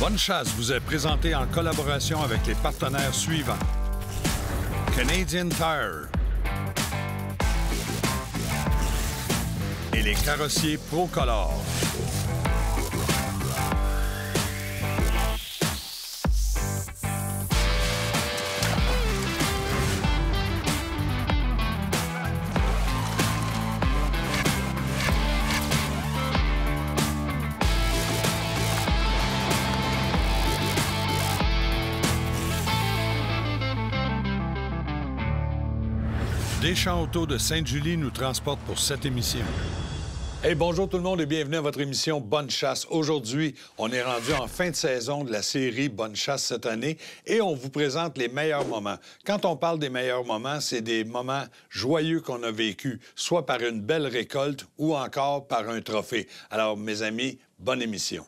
Bonne chasse vous est présenté en collaboration avec les partenaires suivants. Canadian Tire et les carrossiers Procolor. Deschamps Auto de Sainte-Julie nous transporte pour cette émission. Hey, bonjour tout le monde et bienvenue à votre émission Bonne Chasse. Aujourd'hui, on est rendu en fin de saison de la série Bonne Chasse cette année et on vous présente les meilleurs moments. Quand on parle des meilleurs moments, c'est des moments joyeux qu'on a vécus, soit par une belle récolte ou encore par un trophée. Alors, mes amis, bonne émission.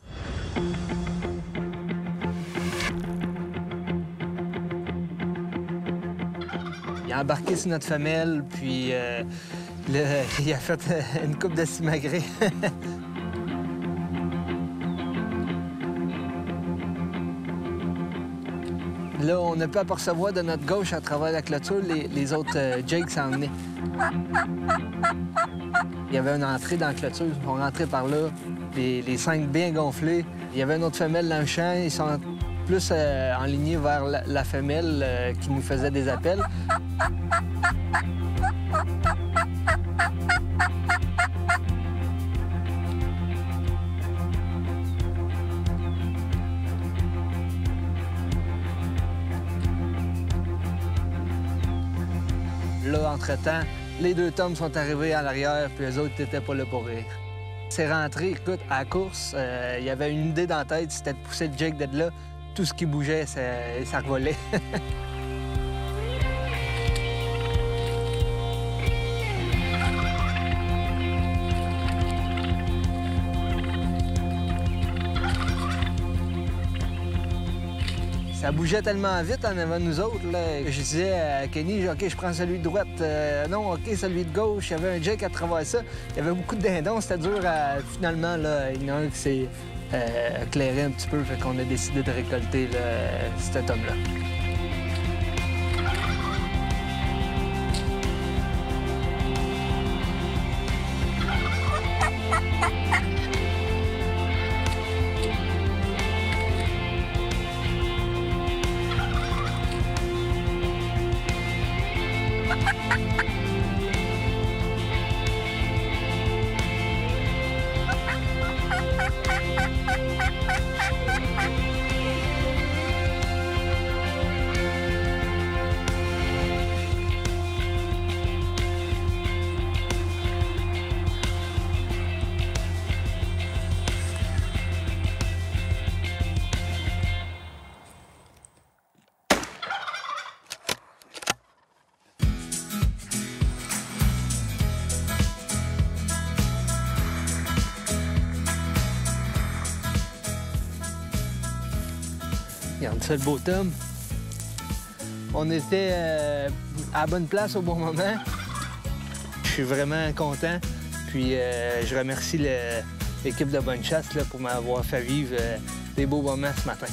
Il a embarqué sur notre femelle, puis il a fait une coupe de simagrée. Là, on a pu apercevoir de notre gauche à travers la clôture les autres Jake s'en venaient. Il y avait une entrée dans la clôture. On rentrait par là, les 5 bien gonflés. Il y avait une autre femelle dans le champ. Ils sont plus enlignés vers la femelle qui nous faisait des appels. Là, entre-temps, les 2 tomes sont arrivés à l'arrière, puis eux autres n'étaient pas là pour rire. C'est rentré, écoute, à la course, il y avait une idée dans la tête, c'était de pousser le Jake d'être là. Tout ce qui bougeait, ça revolait. Ça bougeait tellement vite en avant de nous autres. Là. Je disais à Kenny, OK, je prends celui de droite. Non, OK, celui de gauche. Il y avait un Jake à travers ça. Il y avait beaucoup de dindons. C'était dur à... Finalement, là, il y en a un qui s'est éclairé un petit peu. Fait qu'on a décidé de récolter là, cet homme-là. Regarde ça, le beau tome. On était à la bonne place au bon moment. Je suis vraiment content. Puis je remercie l'équipe de Bonne Chasse là, pour m'avoir fait vivre des beaux moments ce matin.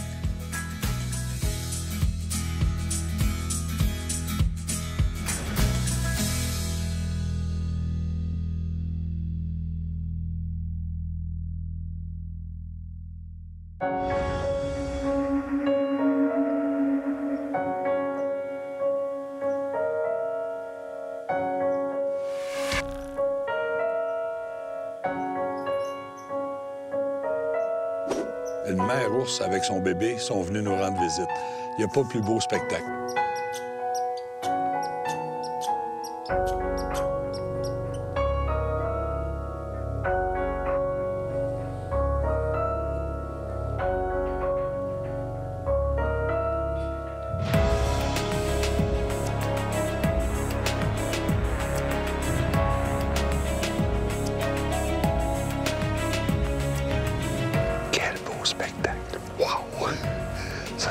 Une mère ours avec son bébé sont venus nous rendre visite. Il n'y a pas plus beau spectacle.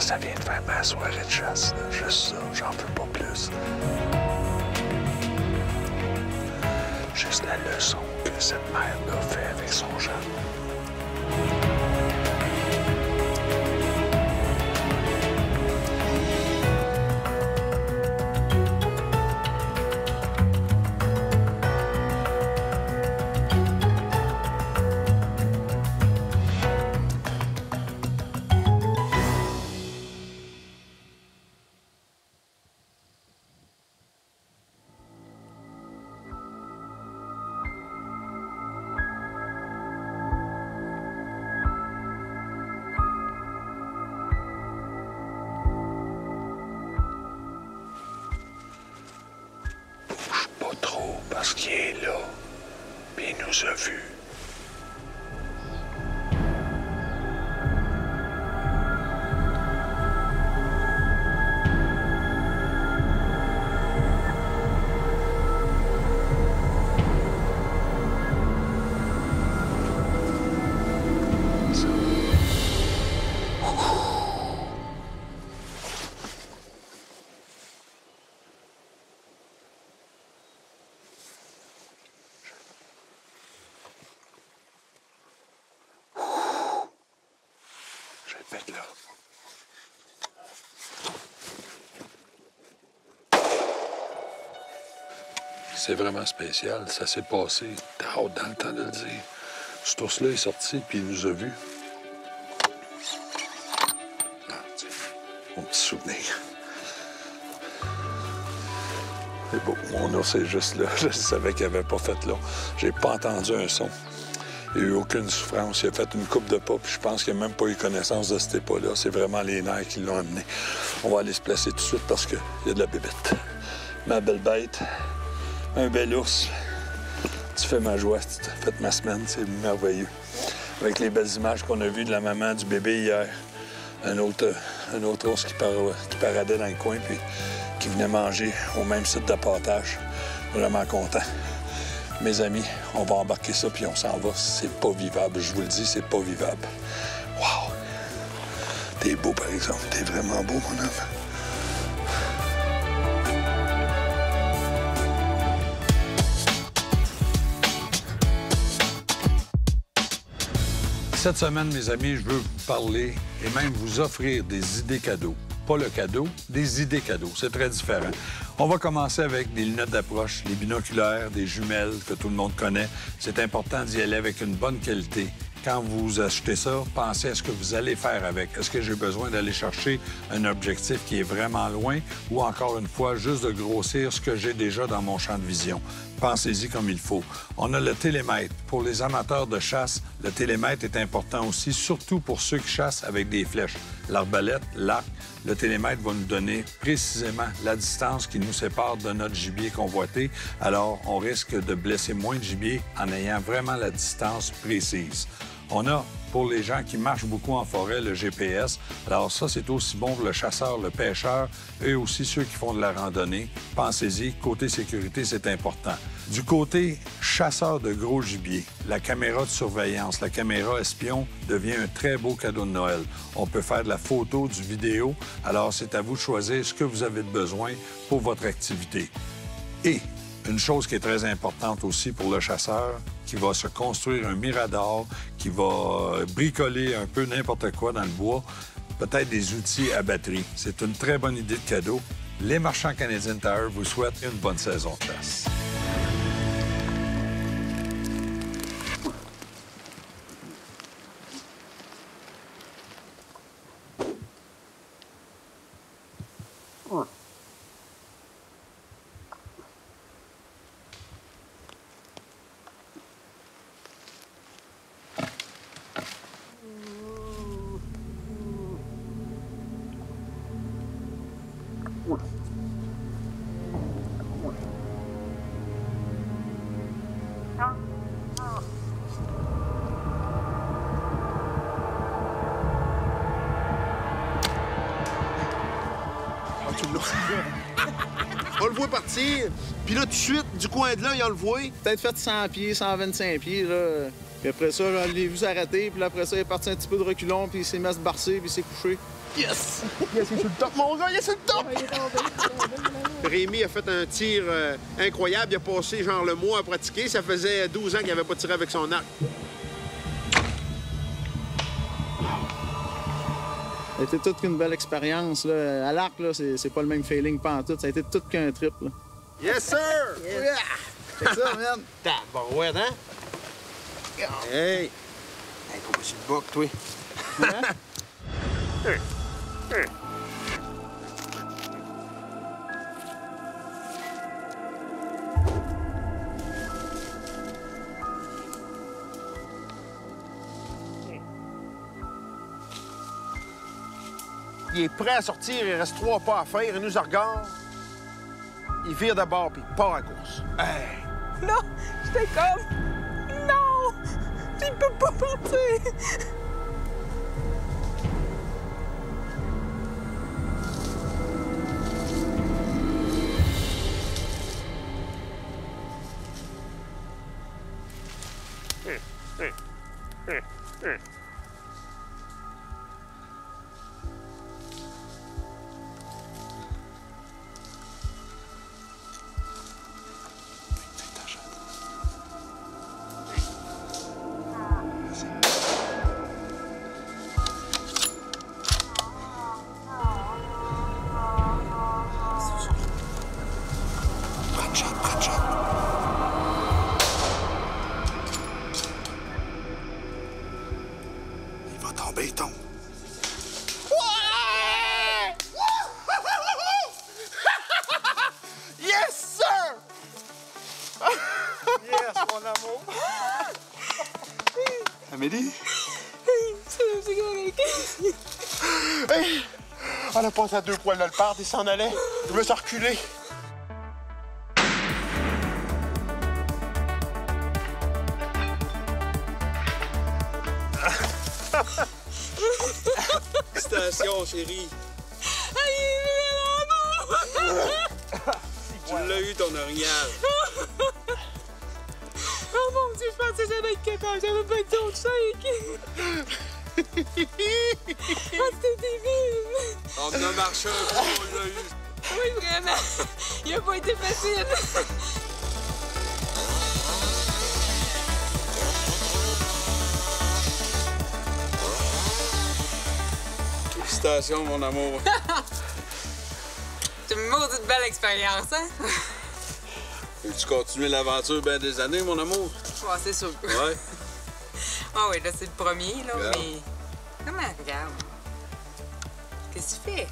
Ça vient de faire ma soirée de chasse. Là. Juste ça, j'en veux pas plus. Juste la leçon que cette mère-là fait avec son jeune. Parce qu'il est là. Puis il nous a vus. Faites là. C'est vraiment spécial. Ça s'est passé dans le temps de le dire. Cet ours-là est sorti, puis il nous a vus. Ah, tiens, mon petit souvenir. C'est beau. Mon ours est juste là. Je savais qu'il n'avait pas fait là. J'ai pas entendu un son. Il n'y a eu aucune souffrance. Il a fait une coupe de pas, puis je pense qu'il n'a même pas eu connaissance de cet pas-là. C'est vraiment les nerfs qui l'ont amené. On va aller se placer tout de suite parce qu'il y a de la bébête. Ma belle bête, un bel ours. Tu fais ma joie, tu as fait ma semaine, c'est merveilleux. Avec les belles images qu'on a vues de la maman du bébé hier. Un autre ours qui paradait dans le coin, puis qui venait manger au même site d'appâtage. Vraiment content. Mes amis, on va embarquer ça, puis on s'en va. C'est pas vivable. Je vous le dis, c'est pas vivable. Wow! T'es beau, par exemple. T'es vraiment beau, mon homme. Cette semaine, mes amis, je veux vous parler et même vous offrir des idées cadeaux. Pas le cadeau, des idées cadeaux. C'est très différent. On va commencer avec des lunettes d'approche, les binoculaires, des jumelles que tout le monde connaît. C'est important d'y aller avec une bonne qualité. Quand vous achetez ça, pensez à ce que vous allez faire avec. Est-ce que j'ai besoin d'aller chercher un objectif qui est vraiment loin ou encore une fois, juste de grossir ce que j'ai déjà dans mon champ de vision? Pensez-y comme il faut. On a le télémètre. Pour les amateurs de chasse, le télémètre est important aussi, surtout pour ceux qui chassent avec des flèches. L'arbalète, l'arc, le télémètre va nous donner précisément la distance qui nous sépare de notre gibier convoité. Alors, on risque de blesser moins de gibier en ayant vraiment la distance précise. On a, pour les gens qui marchent beaucoup en forêt, le GPS. Alors ça, c'est aussi bon pour le chasseur, le pêcheur, et aussi ceux qui font de la randonnée. Pensez-y, côté sécurité, c'est important. Du côté chasseur de gros gibier, la caméra de surveillance, la caméra espion devient un très beau cadeau de Noël. On peut faire de la photo, du vidéo. Alors, c'est à vous de choisir ce que vous avez de besoin pour votre activité. Et une chose qui est très importante aussi pour le chasseur, qui va se construire un mirador, qui va bricoler un peu n'importe quoi dans le bois, peut-être des outils à batterie. C'est une très bonne idée de cadeau. Les marchands Canadian Tire vous souhaitent une bonne saison de chasse. On le voit partir, puis là, tout de suite, du coin de là, il a le voit. Peut-être fait 100 pieds, 125 pieds, là. Puis après ça, là, je l'ai vu s'arrêter, puis après ça, il est parti un petit peu de reculon, puis il s'est mis à se barcer, puis il s'est couché. Yes! Yes, il est sur le top, mon gars, il est sur le top! Rémi a fait un tir incroyable. Il a passé, genre, le mois à pratiquer. Ça faisait 12 ans qu'il n'avait pas tiré avec son arc. Ça a été toute qu'une belle expérience, là. À l'arc, là, c'est pas le même feeling pantoute. Ça a été tout qu'un trip, là. Yes, sir! Yes. Yeah. C'est ça, man! Tabarouette, hein? Hey! Hey, faut pas sur le boc, toi. Hein? Il est prêt à sortir, il reste 3 pas à faire, il nous regarde. Il vire de bord, puis il part à course. Hey! là, j'étais comme... Non! Il peut pas partir! Il va tomber, il tombe. Yes, sir! Yes, mon amour! Amélie? C'est correct. Hey! Elle a passé à 2 poils dans le parc et s'en allait. Je me suis reculé. Station, chérie. Tu l'as eu, ton orignal. Oh mon Dieu, je pensais que j'allais être capable. J'avais pas été au shake. Oh, c'était débile. On a marché un peu, on l'a eu. Oui, vraiment. Il a pas été facile. Félicitations, mon amour. C'est une maudite belle expérience, hein? Veux-tu continuer l'aventure bien des années, mon amour? Ouais, c'est sûr. Ouais. Ah oui, là, c'est le premier, là, Regarde. mais... Comment, regarde? Qu'est-ce que tu fais?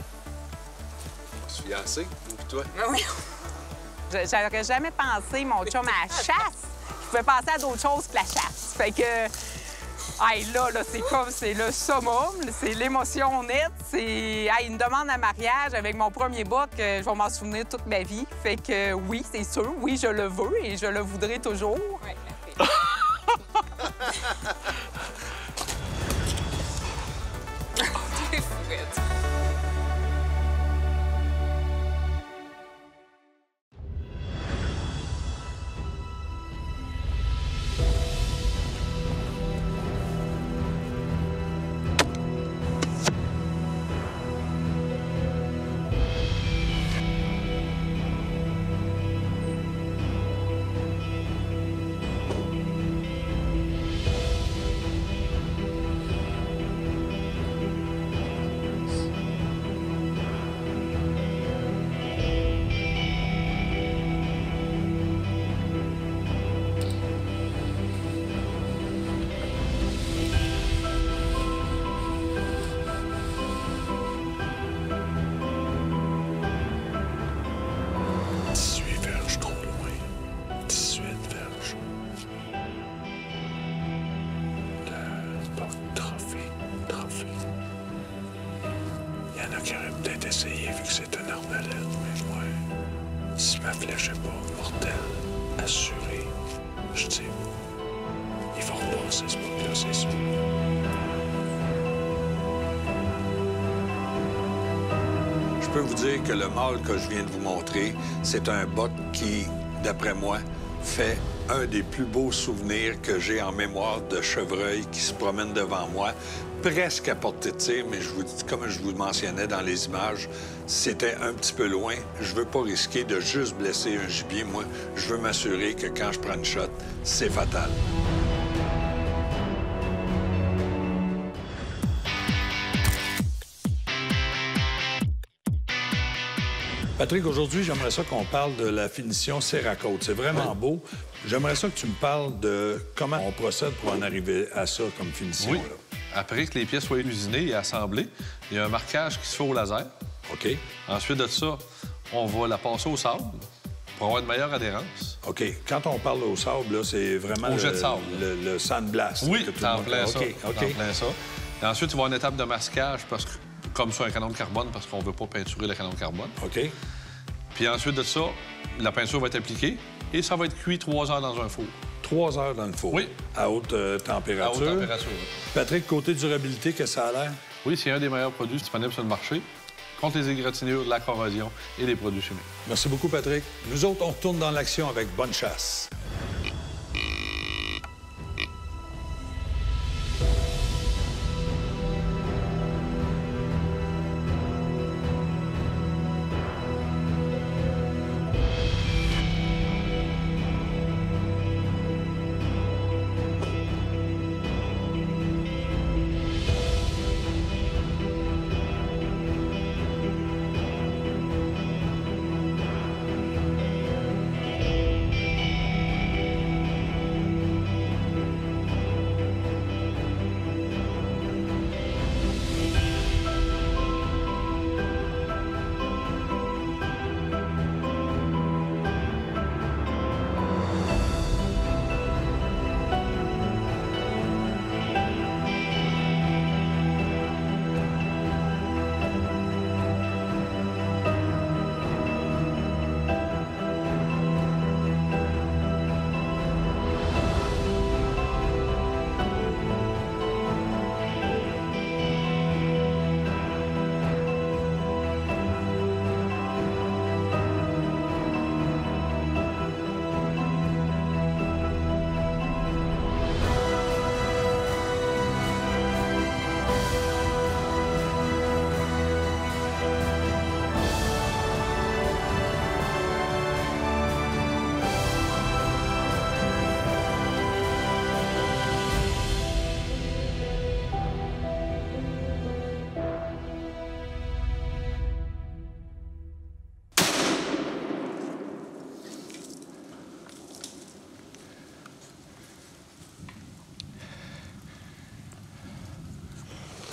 On se fiancé, nous pis toi. Ah oui. J'aurais jamais pensé, mon chum, à la chasse. Je pouvais penser à d'autres choses que la chasse. Fait que... Hey, là, c'est comme, c'est le summum, c'est l'émotion nette, c'est une demande à mariage avec mon premier buck, je vais m'en souvenir toute ma vie. Fait que oui, c'est sûr, oui, je le veux et je le voudrais toujours. Ouais, parfait. T'es fouette. Essayer vu que c'est un arbalète, mais moi, si ma flèche est pas mortelle, assurée, je dis, il va repasser ce bout-là, c'est sûr. Je peux vous dire que le mâle que je viens de vous montrer, c'est un buck qui, d'après moi, fait un des plus beaux souvenirs que j'ai en mémoire de chevreuil qui se promène devant moi, presque à portée de tir, mais je vous dis, comme je vous le mentionnais dans les images, c'était un petit peu loin. Je veux pas risquer de juste blesser un gibier. Moi, je veux m'assurer que quand je prends une shot, c'est fatal. Patrick, aujourd'hui, j'aimerais ça qu'on parle de la finition Céracote. C'est vraiment beau. J'aimerais ça que tu me parles de comment on procède pour en arriver à ça comme finition. Oui. Là. Après que les pièces soient usinées et assemblées, il y a un marquage qui se fait au laser. OK. Ensuite de ça, on va la passer au sable pour avoir une meilleure adhérence. OK. Quand on parle au sable, là, c'est vraiment Au jet de sable. le sandblast. Oui, que tout t'en le monde- plein ça. OK. T'en plein ça. Et ensuite, il va y avoir une étape de masquage, parce que, comme sur un canon de carbone, parce qu'on ne veut pas peinturer le canon de carbone. OK. Puis ensuite de ça, la peinture va être appliquée. Et ça va être cuit 3 heures dans un four. 3 heures dans le four? Oui. À haute température? À haute température, oui. Patrick, côté durabilité, qu'est-ce que ça a l'air? Oui, c'est un des meilleurs produits disponibles sur le marché contre les égratignures, la corrosion et les produits chimiques. Merci beaucoup, Patrick. Nous autres, on retourne dans l'action avec Bonne Chasse.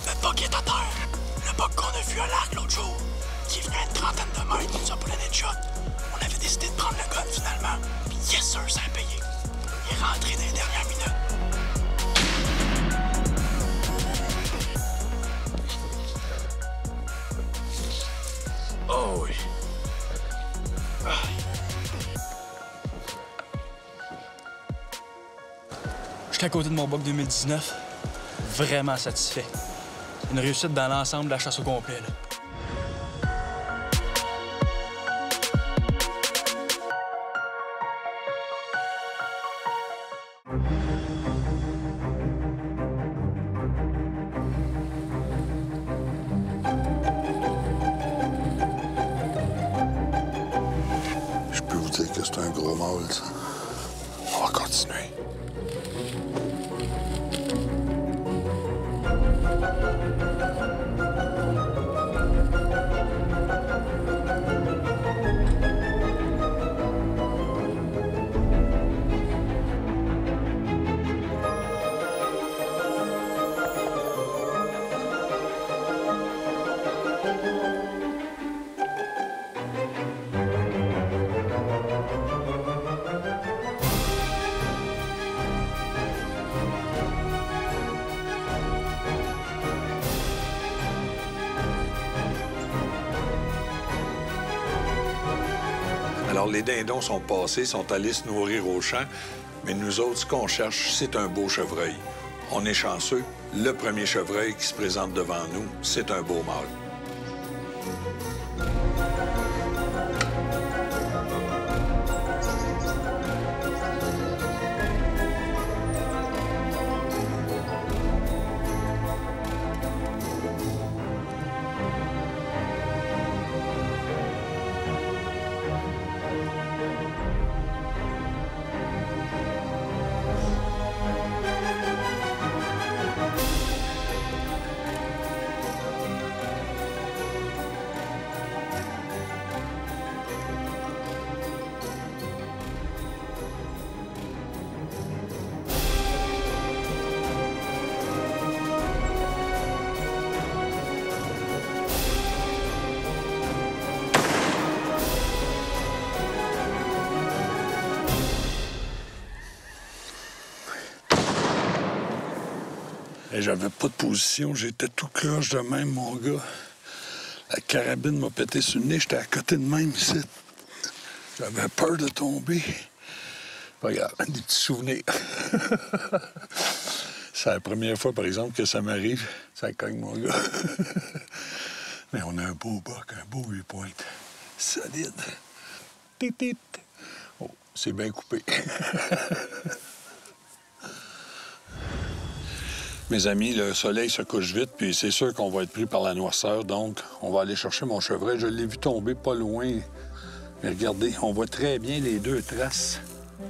Le bug est à terre. Le bug qu'on a vu à l'arc l'autre jour, qui est venu à une trentaine de mètres, nous a pas donné de shot. On avait décidé de prendre le gun finalement. Puis yes sir, ça a payé. Il est rentré dans les dernières minutes. Oh oui. J'étais à côté de mon bug 2019. Vraiment satisfait. Une réussite dans l'ensemble de la chasse au complet, là. Je peux vous dire que c'est un gros mâle, ça. On va continuer. Alors, les dindons sont passés, sont allés se nourrir au champ, mais nous autres, ce qu'on cherche, c'est un beau chevreuil. On est chanceux. Le premier chevreuil qui se présente devant nous, c'est un beau mâle. J'avais pas de position, j'étais tout croche de même, mon gars. La carabine m'a pété sur le nez, j'étais à côté de même ici. J'avais peur de tomber. Pas grave, des petits souvenirs. C'est la première fois, par exemple, que ça m'arrive. Ça cogne, mon gars. Mais on a un beau buck, un beau 8 points. Solide. Tit. Oh, c'est bien coupé. Mes amis, le soleil se couche vite, puis c'est sûr qu'on va être pris par la noirceur. Donc, on va aller chercher mon chevreuil. Je l'ai vu tomber pas loin. Mais regardez, on voit très bien les 2 traces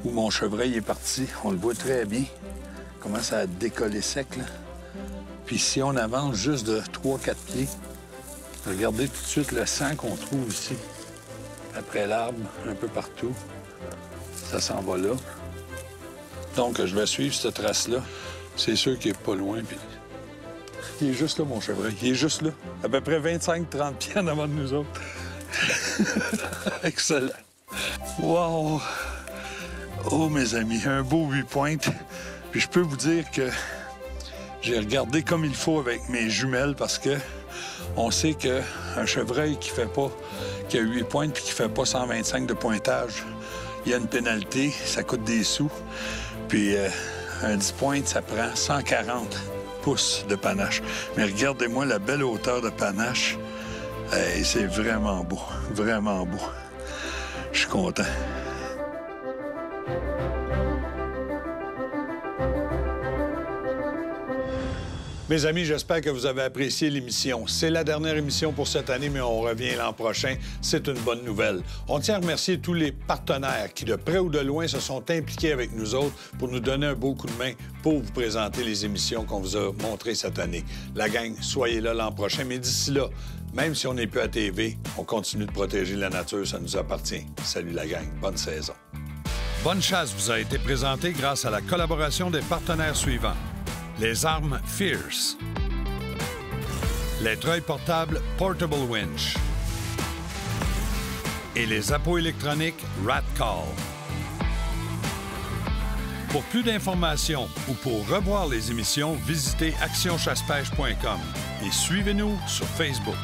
où mon chevreuil est parti. On le voit très bien. Il commence à décoller sec, là. Puis si on avance juste de 3-4 pieds, regardez tout de suite le sang qu'on trouve ici. Après l'arbre, un peu partout. Ça s'en va là. Donc, je vais suivre cette trace-là. C'est sûr qu'il est pas loin, puis... Il est juste là, mon chevreuil. Il est juste là. À peu près 25-30 pieds en avant de nous autres. Excellent. Wow! Oh, mes amis, un beau 8 pointes. Puis je peux vous dire que j'ai regardé comme il faut avec mes jumelles parce que on sait qu'un chevreuil qui a 8 pointes puis qui fait pas 125 de pointage, il y a une pénalité, ça coûte des sous. Puis un 10 pointes, ça prend 140 pouces de panache. Mais regardez-moi la belle hauteur de panache. Hey, c'est vraiment beau, vraiment beau. Je suis content. Mes amis, j'espère que vous avez apprécié l'émission. C'est la dernière émission pour cette année, mais on revient l'an prochain. C'est une bonne nouvelle. On tient à remercier tous les partenaires qui, de près ou de loin, se sont impliqués avec nous autres pour nous donner un beau coup de main pour vous présenter les émissions qu'on vous a montrées cette année. La gang, soyez là l'an prochain, mais d'ici là, même si on n'est plus à TV, on continue de protéger la nature, ça nous appartient. Salut la gang, bonne saison. Bonne Chasse vous a été présentée grâce à la collaboration des partenaires suivants. Les armes Fierce, les treuils portables Portable Winch et les appos électroniques Ratcall. Pour plus d'informations ou pour revoir les émissions, visitez actionchassepêche.com et suivez-nous sur Facebook.